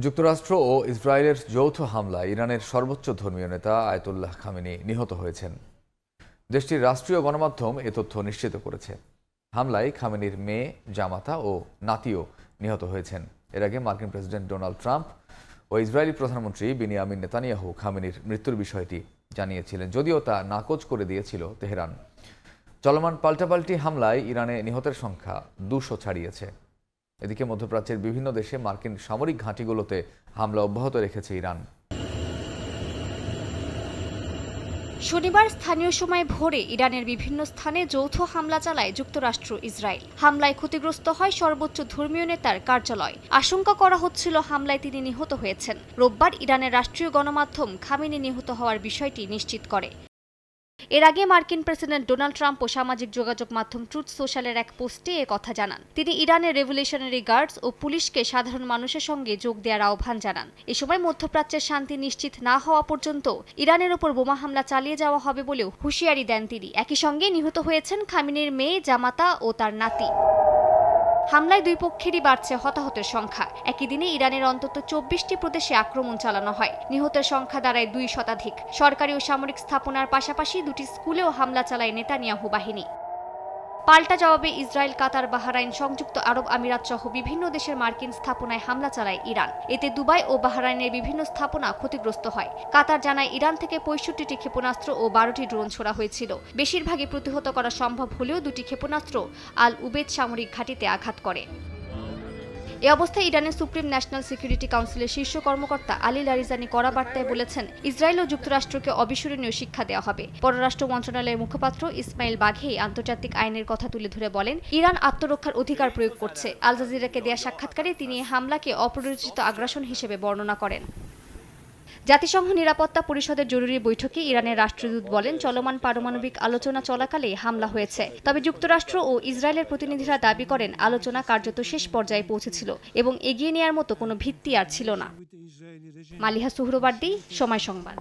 যুক্তরাষ্ট্র ও ইসরায়েলের যৌথ হামলায় ইরানের সর্বোচ্চ ধর্মীয় নেতা আয়াতুল্লাহ খামেনি নিহত হয়েছেন। দেশটির রাষ্ট্রীয় গণমাধ্যম এ তথ্য নিশ্চিত করেছে। হামলায় খামেনির মেয়ে, জামাতা ও নাতিও নিহত হয়েছেন। এর আগে মার্কিন প্রেসিডেন্ট ডোনাল্ড ট্রাম্প ও ইসরায়েলি প্রধানমন্ত্রী বিনিয়ামিন নেতানিয়াহু খামেনির মৃত্যুর বিষয়টি জানিয়েছিলেন, যদিও তা নাকচ করে দিয়েছিল তেহরান। চলমান পাল্টাপাল্টি হামলায় ইরানে নিহতের সংখ্যা 200 ছাড়িয়েছে। এদিকে মধ্যপ্রাচ্যের বিভিন্ন দেশে মার্কিন সামরিক ঘাঁটিগুলোতে হামলা অব্যাহত রেখেছে ইরান। শনিবার স্থানীয় সময় ভোরে ইরানের বিভিন্ন স্থানে যৌথ হামলা চালায় যুক্তরাষ্ট্র ইসরায়েল। হামলায় ক্ষতিগ্রস্ত হয় সর্বোচ্চ ধর্মীয় নেতার কার্যালয়। আশঙ্কা করা হচ্ছিল হামলায় তিনি নিহত হয়েছেন। রোববার ইরানের রাষ্ট্রীয় গণমাধ্যম খামেনি নিহত হওয়ার বিষয়টি নিশ্চিত করে। এর আগে মার্কিন প্রেসিডেন্ট ডোনাল্ড ট্রাম্প ও সামাজিক যোগাযোগ মাধ্যম ট্রুথ সোশ্যালের এক পোস্টে এ কথা জানান। তিনি ইরানের রেভলিউশনারি গার্ডস ও পুলিশকে সাধারণ মানুষের সঙ্গে যোগ দেওয়ার আহ্বান জানান। এ সময় মধ্যপ্রাচ্যের শান্তি নিশ্চিত না হওয়া পর্যন্ত ইরানের ওপর বোমা হামলা চালিয়ে যাওয়া হবে বলেও হুঁশিয়ারি দেন তিনি। একই সঙ্গে নিহত হয়েছেন খামেনির মেয়ে, জামাতা ও তার নাতি। হামলায় দুই পক্ষেরই বাড়ছে হতাহতের সংখ্যা। একই দিনে ইরানের অন্তত 24টি প্রদেশে আক্রমণ চালানো হয়। নিহতের সংখ্যা দাঁড়ায় 2 শতাধিক। সরকারি ও সামরিক স্থাপনার পাশাপাশি 2টি স্কুলেও হামলা চালায় নেতানিয়াহু বাহিনী। পাল্টা জবাবে ইসরায়েল, কাতার, বাহরাইন, সংযুক্ত আরব আমিরাত সহ বিভিন্ন দেশের মার্কিন স্থাপনায় হামলা চালায় ইরান। এতে দুবাই ও বাহরাইনের বিভিন্ন স্থাপনা ক্ষতিগ্রস্ত হয়। কাতার জানায় ইরান থেকে 65টি ক্ষেপণাস্ত্র ও 12টি ড্রোন ছোড়া হয়েছিল। বেশিরভাগই প্রতিহত করা সম্ভব হলেও 2টি ক্ষেপণাস্ত্র আল উবেদ সামরিক ঘাঁটিতে আঘাত করে। এ অবস্থায় ইরানের সুপ্রিম ন্যাশনাল সিকিউরিটি কাউন্সিলের শীর্ষ কর্মকর্তা আলী লারিজানি কড়া বার্তায় বলেছেন, ইসরায়েল ও যুক্তরাষ্ট্রকে অবিস্মরণীয় শিক্ষা দেওয়া হবে। পররাষ্ট্র মন্ত্রণালয়ের মুখপাত্র ইসমাইল বাঘেই আন্তর্জাতিক আইনের কথা তুলে ধরে বলেন, ইরান আত্মরক্ষার অধিকার প্রয়োগ করছে। আল জাজিরাকে দেয়া সাক্ষাৎকারে তিনি হামলাকে অপরিচিত আগ্রাসন হিসেবে বর্ণনা করেন। জাতিসংঘ নিরাপত্তা পরিষদের জরুরি বৈঠকে ইরানের রাষ্ট্রদূত বলেন, চলমান পারমাণবিক আলোচনা চলাকালে হামলা হয়েছে। তবে যুক্তরাষ্ট্র ও ইসরায়েলের প্রতিনিধিরা দাবি করেন, আলোচনা কার্যত শেষ পর্যায়ে পৌঁছেছিল এবং এগিয়ে নেওয়ার মতো কোনো ভিত্তি আর ছিল না। মালিহা সুহরওয়ার্দী, সময় সংবাদ।